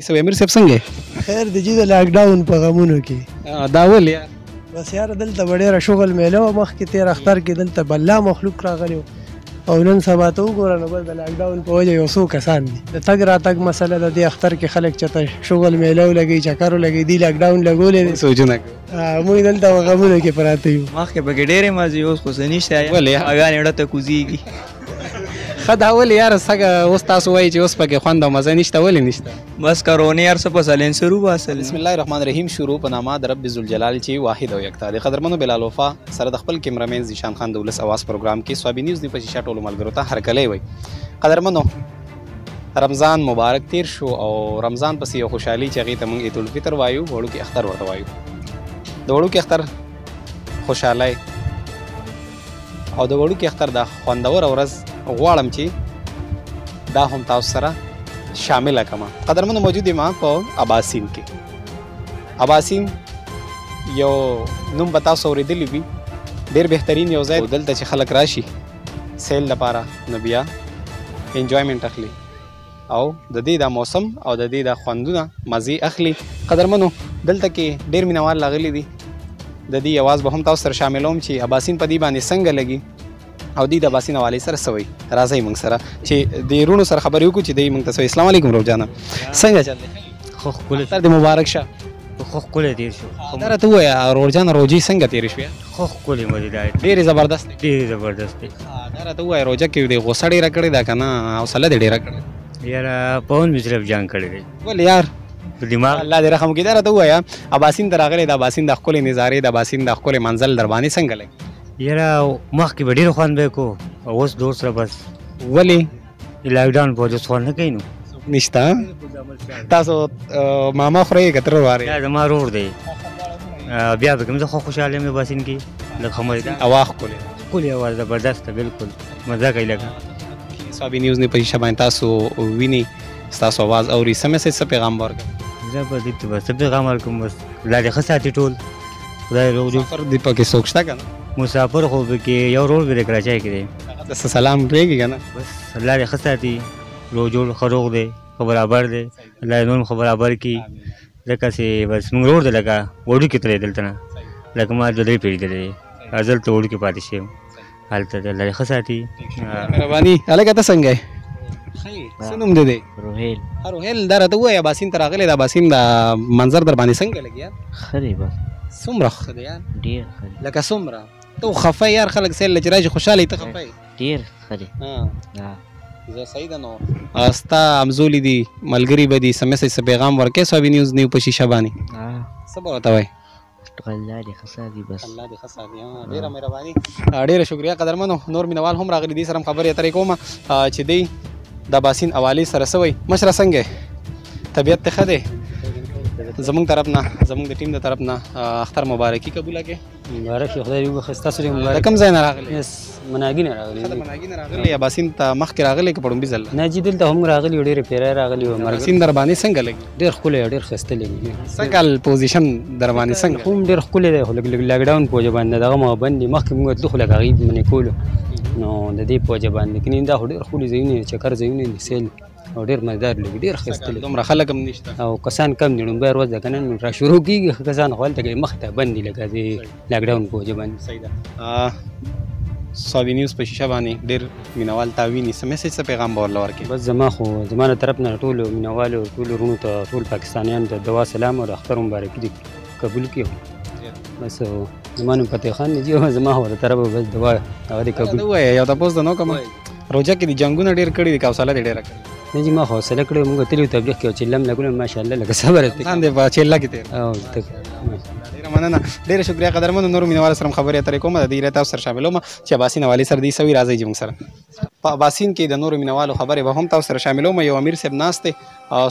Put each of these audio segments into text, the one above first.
سوي امیر صاحب څنګه خیر دی چې د لاک ډاون په غمونو کې دا ول یار بس یار دلته ډېره شغل میله وه مخکې تېر اختر کې دلته بلا مخلوق راغلی او نن سبا ته وګوره نو بس د لاک ډاون په وجه یو څو کسان دي د تګ راتګ مسله د دې اختر کې خلک چېرته شغل میله ولګوي چکر ولګوي دي لاک ډاون لګولی دی سوچونه موږ دلته په غمونو کې پراته یو مخکې پکې ډېرې مزې اوس خو څه نشته هغانې ډته کوزېږي ښه دا ولې یار څنګه اوس تاسو وایي چې اوس پکې خوند او مزه نشته ولې نشته بس کرونې هر څه په سلینسر وباسل بسم الله الرحمن الرحیم شروع په نامه د رب ذوالجلال چې واحد او یکتا دی قدرمنو بلال وفا سره د خپل کیمرامین ذیشان خان د ولس اواز پروګرام کې سوابي نیوز دی په شیشه ټولو ملګرو ته هرکلی وي قدرمنو رمضان مبارک تیر شو او رمضان پسې یو خوشحالي چې هغې ته موږ عید الفطر وایو وړوکي اختر ورته وایو د وړوکي اختر خوشحالۍ او د وړوکي اختر د خوندوره ورځ غواړم چې دا هم تاسو سره شامله کړم قدرمنو موجود یم په اباسین کې اباسین یو نوم به تاسو اورېدلی وي ډېر بهترین یو ځای دلته چې خلک راشي سیل لپاره نو بیا انجوایمنټ اخلي او د دې دا موسم او د دې دا خوندونه مزې اخلي قدرمنو دلته کې ډېر مینوال راغلي دي د دې اواز به هم تاسو سره شاملوم چې اباسین په دې باندې څنګه لګي او دی د اباسین حوالې سره څه وایي راځئ موږ سره چې د وروڼو سره خبرې وکړو چې دی موږ ته څه وایي السلام علیکم روجانه څنګه چل دی خو ښکلی اختر دې مبارک شه خو ښکلی تېر شو دا راته ووایه روجانه روجې څنګه تېرې شوې خو ښکلی مزېدار ډېرې زبردست دی ډېرې زبردست دی دا راته ووایه روجه کې دې غوسه ډېره کړې ده که نه حوصله دې ډېره کړې یاره پون مې صرف جان کړی دی ولې یار په دماغ الله دې رحم وکړي دا راته ووایه اباسین ته راغلی د اباسین د ښکلې نظارې د اباسین د ښکلې منزل در باندې څنګه لګي یاره مخکې به ډېر خوند به کو اوس دور سره بس ولې لاکډاون په وجه خوند نه کوي نو نشته تاسو ماما خورئ که تره وارې یا زما رور دی بیا به کوم زه خو خوشحاله یم اباسین کې لږ ښه مزېدار هوا ښکلې ښکلې هوا زبردست ده بلکل مزه کوي لږه سوابي نیوز نه په شیشه باندې تاسو ویني ستاسو اواز اوري څه میسج څه پیغام ورکړي زه به دې ته بس څه پیغام ورکړم بس الله دې ښه ساتي ټول خدای روغ جوړ مسافر دې پکې څوک شته که نه مسافر خو به کې یو رول به د کراچۍ کې دی د سلام پرېږي که نه بس الله دې ښه ساتي روغ جوړ ښه روغ دی ښه برابر دی الله دې نور ښه برابر کړي ځکه چې بس موږ روړ دی لکه وړوکي تللی دلته نه لکه ما دوه درې پیړۍ تللی دی دلته وړوکي پاتې شوی یم هلته دی الله دې ښه ساتي مهرباني هلکه ته څنګه یې څه نوم دی دی روهیل روهیل دا راته ووایه اباسین ته راغلی د اباسین د منظر در باندې څنګه لګي یار ښه دی بس څومره ښه دی یار ډېر ښه دی لکه څومره ته خفه یار خلک سیل له چې راشي خوشحاله ته خفه یې ډېر ښه دی زه صحیح ده نو ستا همزولي دي ملګري به دي څه میسج څه پیغام ورکړې سوابي نیوز نیو په شیشه باندې څه به ورته وایي الله دې ښه ساتي بس الله دې ښه ساتي ډېره مهرباني ډېره شکریه قدرمنو نور مینوال هم راغلي دي سره هم خبرې اترې کوم چې دی د اباسین حوالې سره څه وایي مشره څنګه طبیعت دې ښه دی زمونږ طرف نه زمونږ د ټیم د طرف نه اختر مبارکي قبوله کړې مبارک شي خدای دې وبخښي ستاسو ډېر د مبارک کوم ځای نه راغلي مناګي نه راغلي د مناګي نه راغلي اباسین ته مخکې راغلی که په ډومبي ځل نه جي دلته هم راغلي ډېرې پیری راغلي وو اباسین در باندې څنګه لګي ډېر ښکلی ډېر ښایسته لګي څه کال پوزیشن در باندې څنګه هم ډېر ښکلی دی خو لږ لاکډاون په وجه باندې دغه مغه بند دي مخکې موږ تلو خو لږ هغې منې کولو نو د دې په وجه باندې لیکن دا خو ډېر ښکلي ځایونه دي چکر ځایونه دي سیل او ډېر مزدار لګي ډېر ښایسته لګي دومره خلک هم نشته او کسان کم دي ډومبی ورځ ده که نن را شروع کېږي کسان خو هلته کې مخې ته بند دي لکه د لاکډاون په وجه باندې صحیح ده سوابي نیوز په شیشه باندې ډېر مینوال تا ویني څه میسج څه پیغام به ورله ورکړي بس زما خو زما له طرف نه ټولو مینوالو ټولو وروڼو ته ټول پاکستانیانو ته دعا سلام او د اختر مبارکي دې قبول کړي بس زما نوم فتح خان دی زما خو له طرفه بس دعا هغه دې قبول ووایه یو تپوس د نو کوم روژه کې د جنګونه ډېر کړي دي که حوصله دې ډېره کړې نه جي ما حوصله کړې موږ تللي تبلیغ کې او چلم لګولم ماشاءالله لکه صبر ځان دې په چله کې تېر او ډېره مننه ډېره شکریه قدرمنو نورو مینوالو سره هم خبرې اترې کوم د دې ایره تاسو سره شاملوم چې اباسین حوالې سره دې سوي راځئ چې موږ سره په اباسین کې د نورو مینوالو خبرې به هم تاسو سره شاملوم یو امیر صاحب ناست دی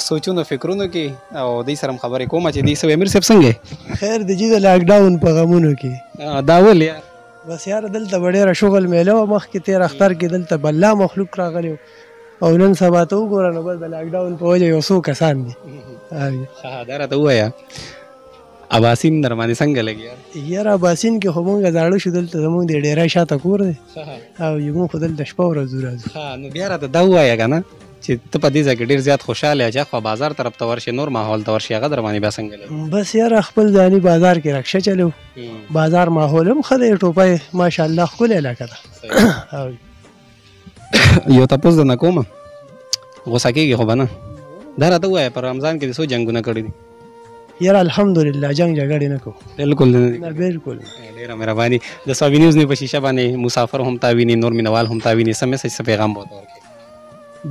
سوچونو فکرونو کې او دې سره هم خبرې کوم چې دې سوي امیر صاحب څنګه خیر دی چې د لاک ډاون په غمونو کې دا ول یار بس یار دلته ډېره شغل میله وه مخکې تېر اختر کې دلته بلا مخلوق راغلی او نن سبا ته وګوره نو بس د لاک ډاون په وجه یو څو کسان دي دا راته ووایه اباسین در باندې څنګه لګي یار اباسین کې خو مونږ زاړه شو دلته زمونږ د ډېری شاته کور دی او موږ خو دلته شپه ورځ راځو نو بیا راته دا ووایه که نه چې ته په دې ځای کې ډېر زیات خوشحاله یې چې خوا بازار طرف ته ورشې نور ماحول ته ورشې هغه در باندې بیا څنګه لګي؟ بس یاره خپل ځاني بازار کې رکشه چلو بازار ماحول هم ښه دی ټوپی ماشاءالله ښکلې علاقه ده. یو تپوس درنه کوم غوسه کېږي خو به نه دا راته ووایه په رمضان کې د څو جنګونه کړي دي؟ یاره الحمدلله جنګ جګړې نه کوو. بالکل نه بالکل. ډېره مهرباني. د سوابي نیوز نه په شیشه باندې مسافر هم تا ویني نور مینوال هم تا ویني څه میسج څه پیغام به ورته ورکړي؟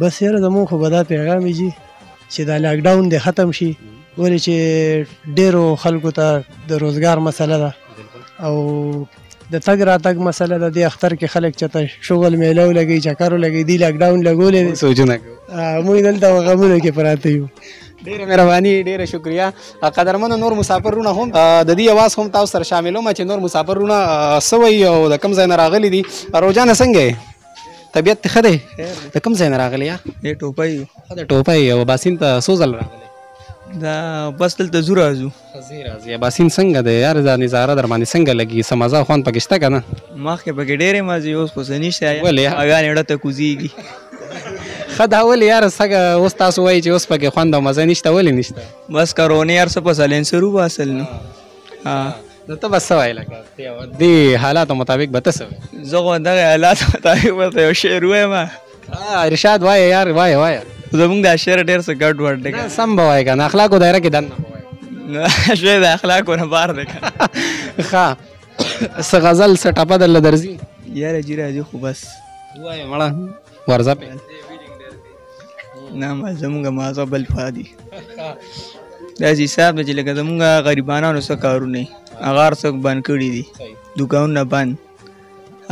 بس یاره زمونږ خو به دا پیغام وي چې دا لاکډاون دی ختم شي ولې چې ډېرو خلکو ته د روزګار مسله ده او د تګ راتګ مسله ده. دې اختر کې خلک چېرته شغل میله ولګوي چکر ولګوي دي لاکډاون لګولی دی سوچونه کوو موږ دلته غمونو کې پراته یو. ډېره مهرباني ډېره شکریه. قدرمنو نور مسافرونه هم د دې اواز هم تاسو سره شاملوم چې نور مسافرونه څه وایي او د کوم ځای نه راغلي دي. روجانه څنګه یې؟ طبیعت دې ښه دی؟ د کوم ځای نه راغلی یار؟ ټوپۍ د ټوپۍ. او اباسین ته څو ځل راغلی؟ دا بس دلته زو راځو. راځي. اباسین څنګه دی یار؟ دا نظاره در باندې څنګه لګي؟ څه مزه خوند پکې شته که نه؟ مخکې پکې ډېرې مزې اوس خو څه نشته. ولې؟ هغانې اړه ته کوزېږي. ښه دا ولې یاره څنګه اوس تاسو وایي چې اوس پکې خوند او مزه نشته ولې نشته؟ بس کرونې هر څه په سلنسر وباسل نو. نو ته به څه وایې لکه دې حالاتو مطابق به ته څه وایې؟ زه خو دغه حالاتو مطابق ورته یو شعر وایم. ارشاد وایه یار وایه. زمونږ دا شعر ډېر څه ګډ وډ دی. سم به وایې که نه اخلاقو دایره کې دننه به وایې. شی د اخلاقو نه بار دی که ښه څه غزل څه ټپه درله درځي؟ یاره جي راځي خو بس ووایه مړه ورځه پې. نه زمونږ مازه بل فادي داسې حساب دی چې لکه زمونږ غریبانانو څه کارونه وي هغه هر څه بند کړي دي. دوکانونه بند.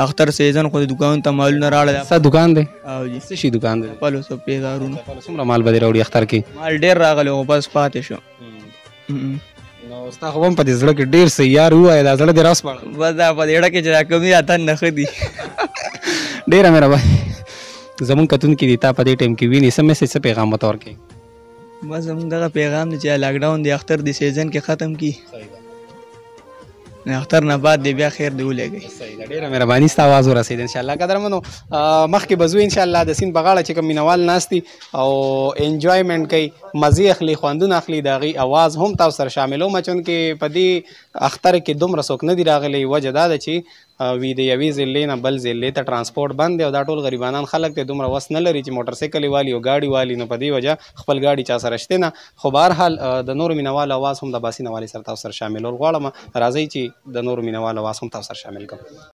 اختر سیزن خو د دوکان ته مالونه راړل. څه دوکان دی؟ او جي څه شي دوکان دی؟ پلو څه پیزارونه. څومره مال به دې راوړي اختر کې؟ مال ډېر راغلی خو بس پاتې شو. نو ستا خو هم په دې زړه کې ډېر څه یار ووایه دا زړه دې راوسپړه. بس دا په دې اړه کې چې دا کمي اتن نه ښه دي. ډېره مهرباني. زمونږ کتونکي دي تا په دې ټایم کې ویني څه میسج څه پیغام ورته ورکوي؟ بس زمونږ دغه پیغام دی چې لاکډاون دی اختر د سیزن کې ختم کړي. اختر نه بعد دی بیا خیر دی ولګي. ډېره مهرباني ستا اواز ورسېد انشاءالله. قدرمنو مخکې به ځو انشاءالله د سیند په غاړه چې کوم مینوال ناست دي او انجوایمنټ کوي مزې اخلي خوندونه اخلي د هغې اواز هم تاسو سره شاملوم. چونکې په دې اختر کې دومره څوک نه دي راغلی. وجه دا ده چې وي د یوې ضلعې نه بل ضلعې ته ټرانسپورټ بند دی او دا ټول غریبانان خلک دی دومره وس نه لري چې موټر سایکل والي او ګاډي والي. نو په دې وجه خپل ګاډي چا سره شته نه. خو بهرحال د نورو مینوالو اواز هم د اباسین والي سره تاسو سره شاملول غواړم. راځئ چې د نورو مینوالو اواز هم تاسو سره شامل کړم.